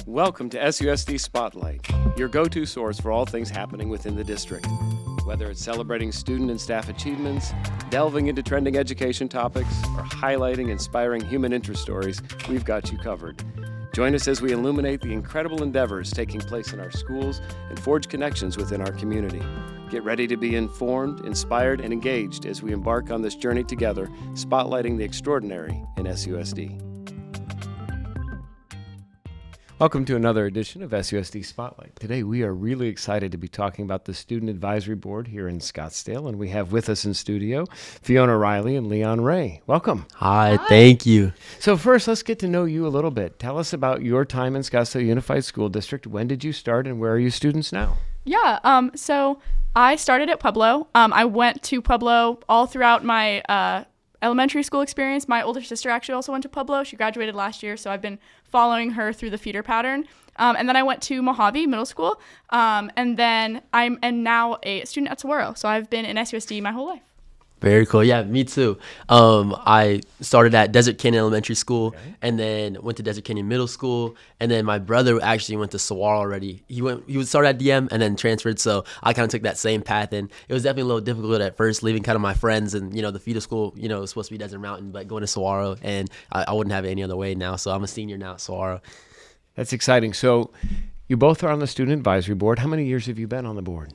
Welcome to SUSD Spotlight, your go-to source for all things happening within the district. Whether it's celebrating student and staff achievements, delving into trending education topics, or highlighting inspiring human interest stories, we've got you covered. Join us as we illuminate the incredible endeavors taking place in our schools and forge connections within our community. Get ready to be informed, inspired, and engaged as we embark on this journey together, spotlighting the extraordinary in SUSD. Welcome to another edition of SUSD Spotlight. Today we are really excited to be talking about the Student Advisory Board here in Scottsdale, and we have with us in studio Fiona Riley and Leon Ray. Welcome. Hi, thank you. So first, let's get to know you a little bit. Tell us about your time in Scottsdale Unified School District. When did you start and where are you students now? So I started at Pueblo. I went to Pueblo all throughout my elementary school experience. My older sister actually also went to Pueblo. She graduated last year, so I've been following her through the feeder pattern. And then I went to Mojave Middle School, and then I'm now a student at Saguaro. So I've been in SUSD my whole life. Very cool. Yeah, me too. I started at Desert Canyon Elementary School, and then went to Desert Canyon Middle School, and then my brother actually went to Saguaro already. He started at DM and then transferred, so I kind of took that same path, and it was definitely a little difficult at first, leaving kind of my friends and the feeder school. It was supposed to be Desert Mountain, but going to Saguaro, and I wouldn't have it any other way now. So I'm a senior now at Saguaro. That's exciting. So you both are on the Student Advisory Board. How many years have you been on the board?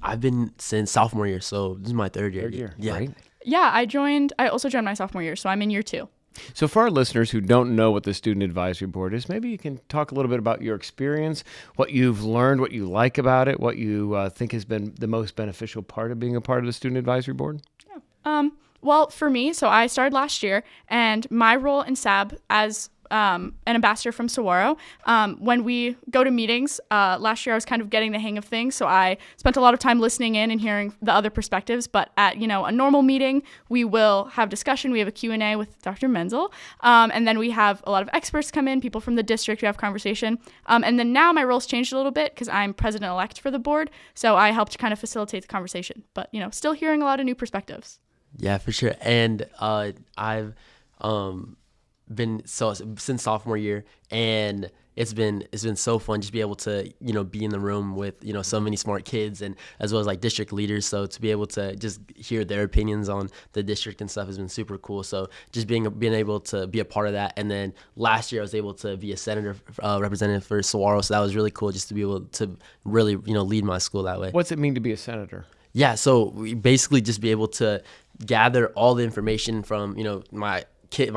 I've been since sophomore year, so this is my third year. Yeah. Right? Yeah, I also joined my sophomore year, so I'm in year 2. So for our listeners who don't know what the Student Advisory Board is, maybe you can talk a little bit about your experience, what you've learned, what you like about it, what you think has been the most beneficial part of being a part of the Student Advisory Board. Yeah. Well, for me, so I started last year, and my role in SAB as an ambassador from Saguaro. When we go to meetings, last year I was kind of getting the hang of things, so I spent a lot of time listening in and hearing the other perspectives. But at a normal meeting, we will have discussion. We have a Q&A with Dr. Menzel, and then we have a lot of experts come in, people from the district who have conversation. And then now my role's changed a little bit because I'm president-elect for the board, so I help to kind of facilitate the conversation. But still hearing a lot of new perspectives. Yeah, for sure. And I've been since sophomore year, and it's been so fun just be able to be in the room with so many smart kids, and as well as like district leaders, so to be able to just hear their opinions on the district and stuff has been super cool. So just being able to be a part of that. And then last year I was able to be a senator representative for Saguaro, so that was really cool just to be able to really lead my school that way. What's it mean to be a senator? Yeah, so we basically just be able to gather all the information from my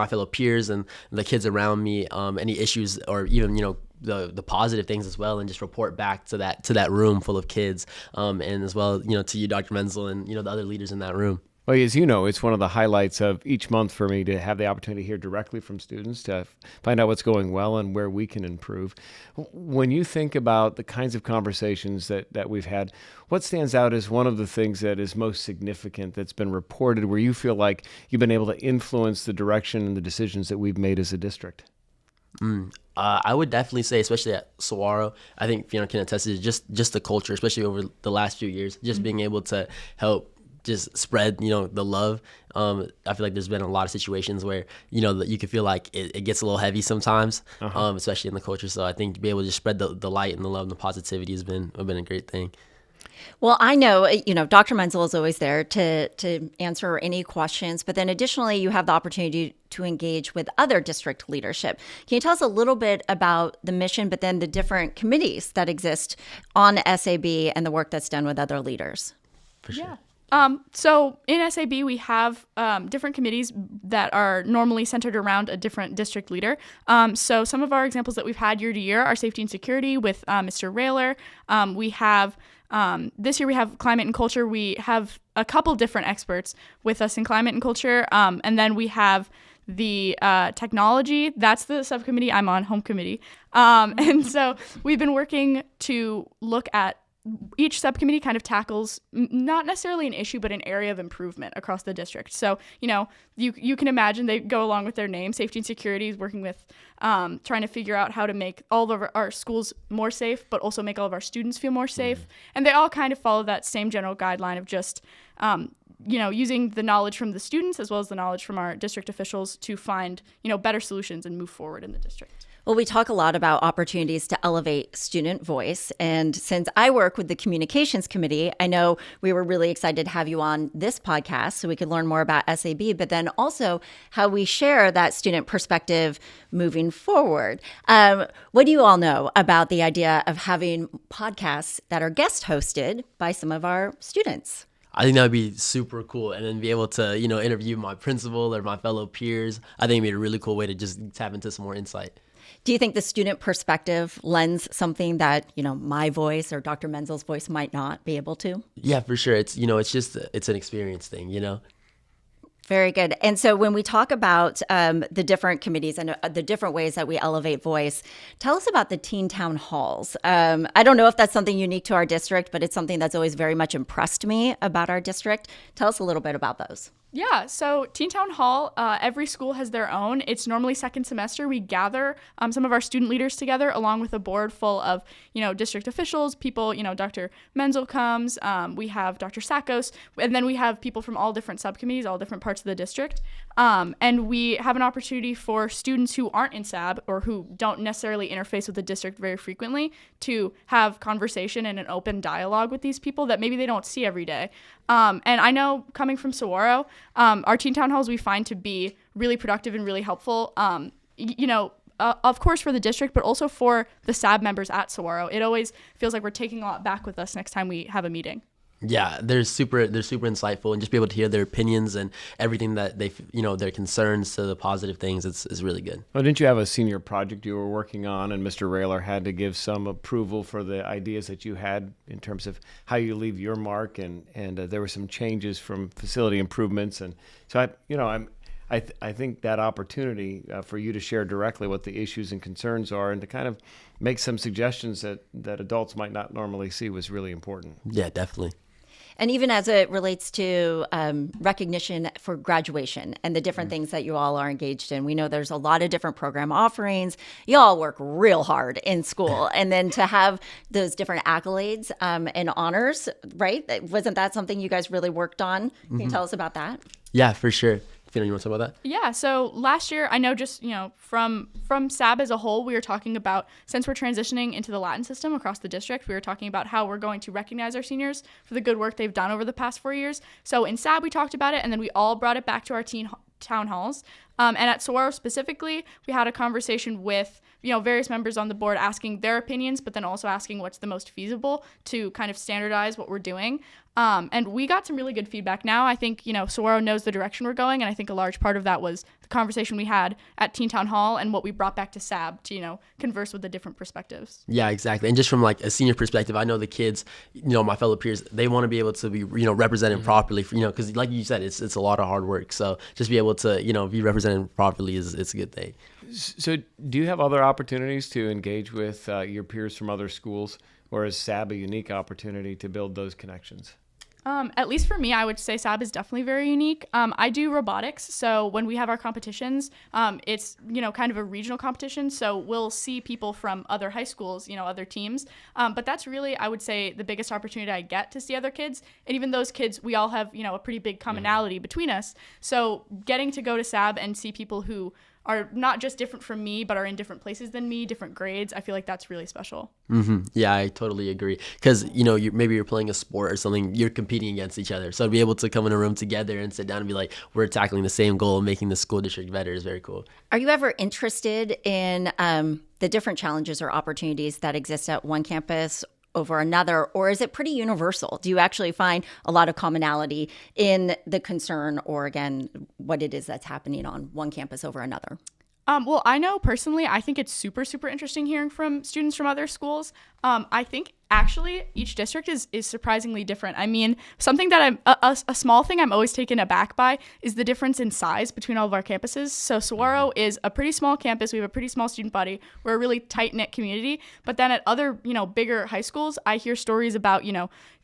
fellow peers and the kids around me, any issues or even the positive things as well, and just report back to that room full of kids, and as well to you, Dr. Menzel, and the other leaders in that room. Well, as you know, it's one of the highlights of each month for me to have the opportunity to hear directly from students, to find out what's going well and where we can improve. When you think about the kinds of conversations that we've had, what stands out as one of the things that is most significant that's been reported where you feel like you've been able to influence the direction and the decisions that we've made as a district? I would definitely say, especially at Saguaro, I think Fiona can attest to just the culture, especially over the last few years, just being able to help just spread, the love. I feel like there's been a lot of situations where, you can feel like it gets a little heavy sometimes, especially in the culture. So I think to be able to just spread the light and the love and the positivity has been a great thing. Well, I know, Dr. Menzel is always there to answer any questions, but then additionally, you have the opportunity to engage with other district leadership. Can you tell us a little bit about the mission, but then the different committees that exist on SAB and the work that's done with other leaders? For sure. Yeah. So in SAB, we have different committees that are normally centered around a different district leader. So some of our examples that we've had year to year are safety and security with Mr. Railer. We have this year we have climate and culture. We have a couple different experts with us in climate and culture. And then we have the technology. That's the subcommittee. I'm on home committee. And so we've been working to look at each subcommittee kind of tackles not necessarily an issue, but an area of improvement across the district. So, you can imagine they go along with their name. Safety and security is working with trying to figure out how to make all of our schools more safe, but also make all of our students feel more safe. And they all kind of follow that same general guideline of just, using the knowledge from the students as well as the knowledge from our district officials to find, better solutions and move forward in the district. Well, we talk a lot about opportunities to elevate student voice. And since I work with the Communications Committee, I know we were really excited to have you on this podcast so we could learn more about SAB, but then also how we share that student perspective moving forward. What do you all know about the idea of having podcasts that are guest hosted by some of our students? I think that would be super cool. And then be able to, interview my principal or my fellow peers. I think it'd be a really cool way to just tap into some more insight. Do you think the student perspective lends something that, my voice or Dr. Menzel's voice might not be able to? Yeah, for sure. It's it's an experience thing, Very good. And so when we talk about the different committees and the different ways that we elevate voice, tell us about the teen town halls. I don't know if that's something unique to our district, but it's something that's always very much impressed me about our district. Tell us a little bit about those. Yeah, so Teen Town Hall, every school has their own. It's normally second semester. We gather some of our student leaders together along with a board full of, district officials, people, Dr. Menzel comes, we have Dr. Sakos, and then we have people from all different subcommittees, all different parts of the district. And we have an opportunity for students who aren't in SAB or who don't necessarily interface with the district very frequently to have conversation and an open dialogue with these people that maybe they don't see every day. And I know coming from Saguaro, our teen town halls we find to be really productive and really helpful, of course for the district, but also for the SAB members at Saguaro. It always feels like we're taking a lot back with us next time we have a meeting. Yeah, they're super insightful, and just be able to hear their opinions and everything that they, their concerns to the positive things. It's really good. Well, didn't you have a senior project you were working on, and Mr. Railer had to give some approval for the ideas that you had in terms of how you leave your mark, and there were some changes from facility improvements, and so I think that opportunity for you to share directly what the issues and concerns are, and to kind of make some suggestions that adults might not normally see was really important. Yeah, definitely. And even as it relates to recognition for graduation and the different things that you all are engaged in, we know there's a lot of different program offerings. You all work real hard in school. And then to have those different accolades and honors, right? Wasn't that something you guys really worked on? Can you tell us about that? Yeah, for sure. Fiona, you want to talk about that? Yeah, so last year, I know just, from SAB as a whole, we were talking about, since we're transitioning into the Latin system across the district, we were talking about how we're going to recognize our seniors for the good work they've done over the past 4 years. So in SAB, we talked about it, and then we all brought it back to our town halls. And at Saguaro specifically, we had a conversation with, various members on the board asking their opinions, but then also asking what's the most feasible to kind of standardize what we're doing. And we got some really good feedback. Now I think, Saguaro knows the direction we're going, and I think a large part of that was the conversation we had at Teen Town Hall and what we brought back to SAB to, converse with the different perspectives. Yeah, exactly. And just from like a senior perspective, I know the kids, my fellow peers, they want to be able to be, represented properly, because like you said, it's a lot of hard work. So just be able to, be represented properly it's a good thing. So do you have other opportunities to engage with your peers from other schools, or is SAB a unique opportunity to build those connections? At least for me, I would say SAB is definitely very unique. I do robotics, so when we have our competitions, it's, kind of a regional competition, so we'll see people from other high schools, other teams, but that's really, I would say, the biggest opportunity I get to see other kids, and even those kids, we all have, a pretty big commonality between us, so getting to go to SAB and see people who are not just different from me, but are in different places than me, different grades. I feel like that's really special. Mm-hmm. Yeah, I totally agree. Because, maybe you're playing a sport or something, you're competing against each other. So to be able to come in a room together and sit down and be like, we're tackling the same goal, making the school district better is very cool. Are you ever interested in the different challenges or opportunities that exist at one campus over another, or is it pretty universal? Do you actually find a lot of commonality in the concern, or again, what it is that's happening on one campus over another? Well, I know personally, I think it's super, super interesting hearing from students from other schools. I think actually each district is surprisingly different. I mean, something that a small thing I'm always taken aback by is the difference in size between all of our campuses. So Saguaro is a pretty small campus. We have a pretty small student body. We're a really tight-knit community. But then at other, bigger high schools, I hear stories about,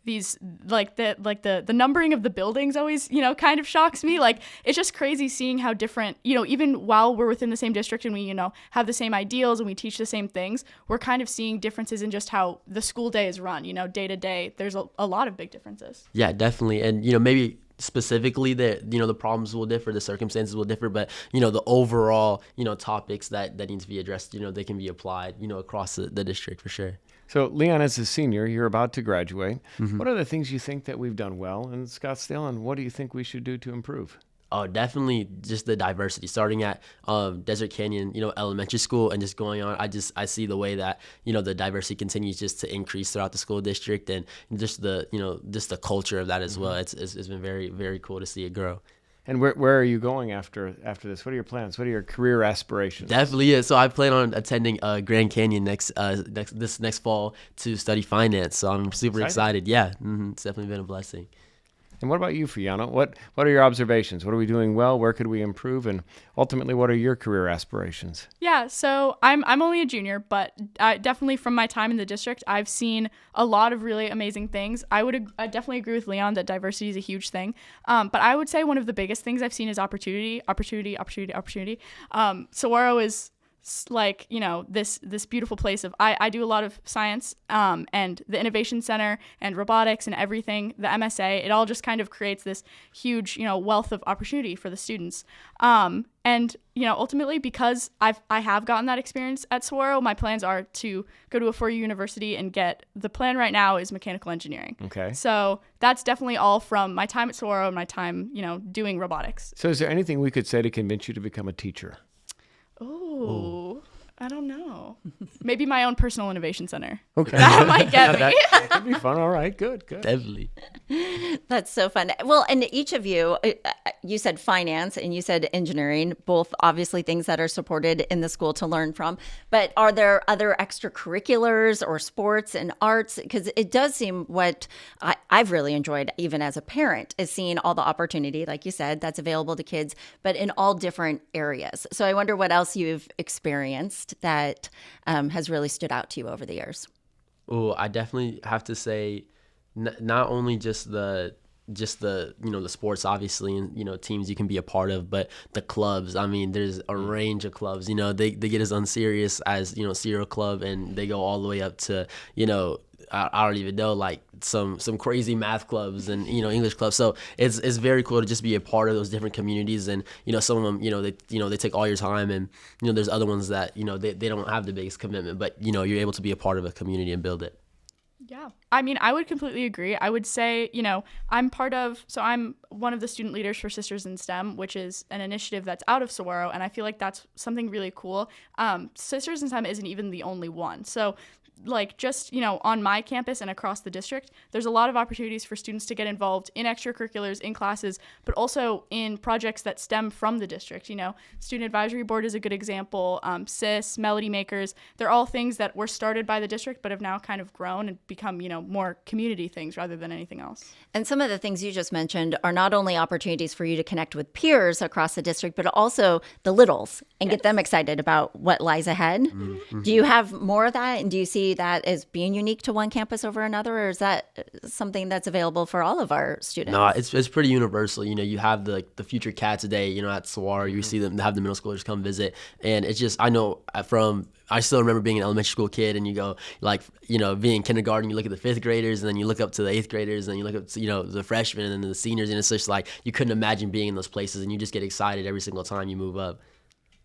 these the numbering of the buildings always kind of shocks me. Like, it's just crazy seeing how different, even while we're within the same district and we have the same ideals and we teach the same things, we're kind of seeing differences in just how the school day is run, day to day. There's a lot of big differences. Yeah, definitely. And maybe specifically that, the problems will differ, the circumstances will differ, but, the overall, topics that need to be addressed, they can be applied, across the district for sure. So, Leon, as a senior, you're about to graduate. What are the things you think that we've done well in Scottsdale, and what do you think we should do to improve? Oh, definitely just the diversity, starting at Desert Canyon, elementary school, and just going on. I see the way that, the diversity continues just to increase throughout the school district, and just the culture of that as well. It's been very, very cool to see it grow. And where are you going after this? What are your plans? What are your career aspirations? Definitely, yeah. So I plan on attending Grand Canyon next fall to study finance. So I'm super excited. Yeah, it's definitely been a blessing. And what about you, Fiona? What are your observations? What are we doing well? Where could we improve? And ultimately, what are your career aspirations? Yeah, so I'm only a junior, but definitely from my time in the district, I've seen a lot of really amazing things. I definitely agree with Leon that diversity is a huge thing. But I would say one of the biggest things I've seen is opportunity. Saguaro is like, this beautiful place of, I do a lot of science, and the Innovation Center and robotics and everything, the MSA, it all just kind of creates this huge, wealth of opportunity for the students. And, ultimately, because I have gotten that experience at Saguaro, my plans are to go to a 4-year university and the plan right now is mechanical engineering. Okay. So that's definitely all from my time at Saguaro and my time, doing robotics. So is there anything we could say to convince you to become a teacher? Oh, I don't know. Maybe my own personal innovation center. Okay. That might get me. That could be fun. All right. Good. Definitely. That's so fun. Well, and each of you, you said finance and you said engineering, both obviously things that are supported in the school to learn from. But are there other extracurriculars or sports and arts? Because it does seem what I've really enjoyed, even as a parent, is seeing all the opportunity, like you said, that's available to kids, but in all different areas. So I wonder what else you've experienced that has really stood out to you over the years. Oh, I definitely have to say, not only just the the sports obviously, and teams you can be a part of, but the clubs. I mean, there's a range of clubs. They get as unserious as Serial Club, and they go all the way up to I don't even know, like some crazy math clubs and English clubs. So it's very cool to just be a part of those different communities. And some of them they take all your time, and there's other ones that they don't have the biggest commitment, but you're able to be a part of a community and build it. Yeah. I mean, I would completely agree. I would say, I'm one of the student leaders for Sisters in STEM, which is an initiative that's out of Saguaro, and I feel like that's something really cool. Sisters in STEM isn't even the only one. So just, on my campus and across the district, there's a lot of opportunities for students to get involved in extracurriculars, in classes, but also in projects that stem from the district. Student Advisory Board is a good example. SIS, Melody Makers, they're all things that were started by the district, but have now kind of grown and become, more community things rather than anything else. And some of the things you just mentioned are not only opportunities for you to connect with peers across the district, but also the littles and get them excited about what lies ahead. Mm-hmm. Do you have more of that? And do you see that as being unique to one campus over another, or is that something that's available for all of our students? No, it's pretty universal. You have the Future Cats Day, at Saguaro. You see them, have the middle schoolers come visit, and it's just, I still remember being an elementary school kid, and you go being in kindergarten, you look at the 5th graders, and then you look up to the 8th graders, and you look up to the freshmen and then the seniors, and it's just like you couldn't imagine being in those places, and you just get excited every single time you move up.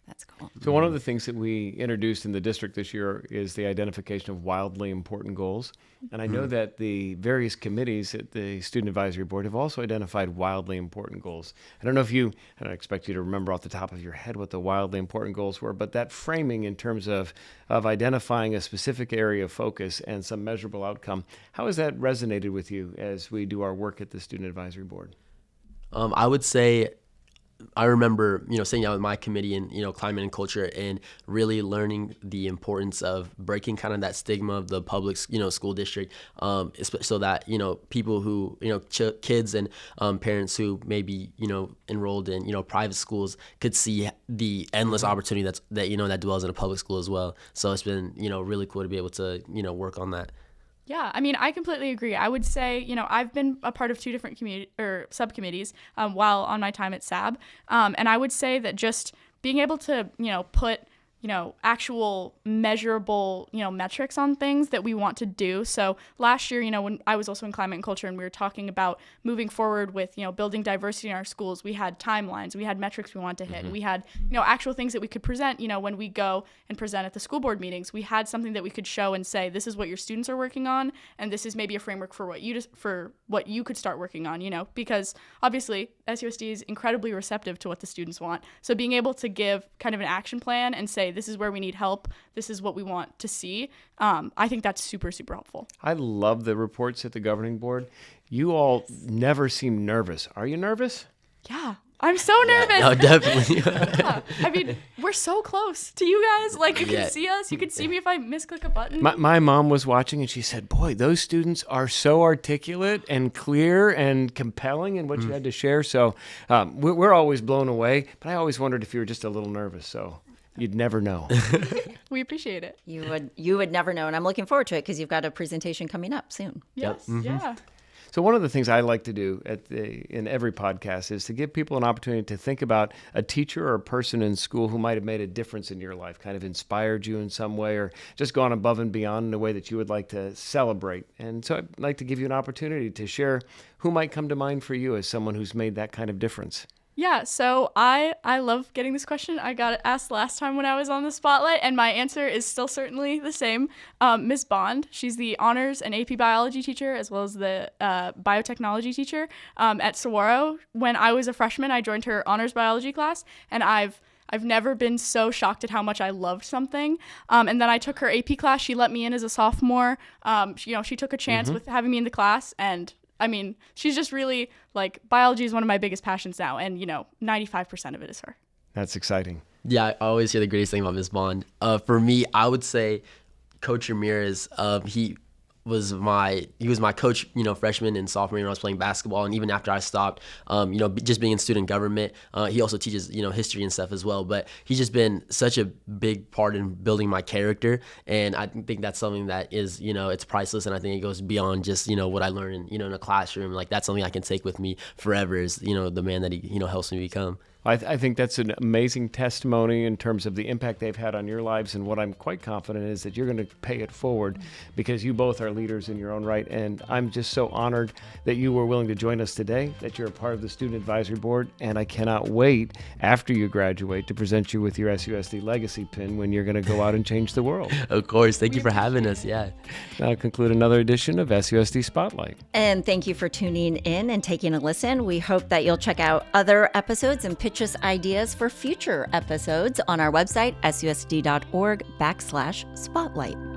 That's cool. So one of the things that we introduced in the district this year is the identification of wildly important goals. And I know that the various committees at the Student Advisory Board have also identified wildly important goals. I don't expect you to remember off the top of your head what the wildly important goals were, but that framing in terms of identifying a specific area of focus and some measurable outcome, how has that resonated with you as we do our work at the Student Advisory Board? I would say, I remember, sitting down with my committee and, climate and culture, and really learning the importance of breaking kind of that stigma of the public, school district, so that, people who, kids and parents who may be, enrolled in, private schools could see the endless opportunity that dwells in a public school as well. So it's been, really cool to be able to, work on that. Yeah, I mean, I completely agree. I would say, I've been a part of 2 different subcommittees while on my time at SAB. And I would say that just being able to, put actual measurable, metrics on things that we want to do. So last year, when I was also in climate and culture and we were talking about moving forward with, building diversity in our schools, we had timelines, we had metrics we wanted to hit. We had, actual things that we could present, when we go and present at the school board meetings. We had something that we could show and say, this is what your students are working on, and this is maybe a framework for what you could start working on, because obviously SUSD is incredibly receptive to what the students want. So being able to give kind of an action plan and say, this is where we need help, this is what we want to see, I think that's super, super helpful. I love the reports at the governing board. You all never seem nervous. Are you nervous? Yeah, I'm so nervous. No, definitely. Yeah. I mean, we're so close to you guys. Like, you can see us. You can see me if I misclick a button. My mom was watching and she said, boy, those students are so articulate and clear and compelling in what you had to share. So we're always blown away. But I always wondered if you were just a little nervous. So you'd never know. We appreciate it. You would never know. And I'm looking forward to it because you've got a presentation coming up soon. Yes. Yeah. So one of the things I like to do in every podcast is to give people an opportunity to think about a teacher or a person in school who might have made a difference in your life, kind of inspired you in some way, or just gone above and beyond in a way that you would like to celebrate. And so I'd like to give you an opportunity to share who might come to mind for you as someone who's made that kind of difference. Yeah, so I love getting this question. I got it asked last time when I was on the spotlight, and my answer is still certainly the same. Ms. Bond, she's the honors and AP biology teacher as well as the biotechnology teacher at Saguaro. When I was a freshman, I joined her honors biology class, and I've never been so shocked at how much I loved something. And then I took her AP class. She let me in as a sophomore. She took a chance with having me in the class, and I mean, she's just really, biology is one of my biggest passions now, and, 95% of it is her. That's exciting. Yeah, I always hear the greatest thing about Ms. Bond. For me, I would say Coach Ramirez, he was my coach, freshman and sophomore year when I was playing basketball. And even after I stopped, just being in student government, he also teaches, history and stuff as well. But he's just been such a big part in building my character. And I think that's something that is, it's priceless. And I think it goes beyond just, what I learned in a classroom. Like, that's something I can take with me forever is, the man that he, helps me become. I think that's an amazing testimony in terms of the impact they've had on your lives, and what I'm quite confident is that you're going to pay it forward because you both are leaders in your own right, and I'm just so honored that you were willing to join us today, that you're a part of the Student Advisory Board, and I cannot wait after you graduate to present you with your SUSD Legacy Pin when you're going to go out and change the world. Of course. Thank you for having us. Yeah. That'll conclude another edition of SUSD Spotlight. And thank you for tuning in and taking a listen. We hope that you'll check out other episodes and pitch us ideas for future episodes on our website, susd.org/spotlight.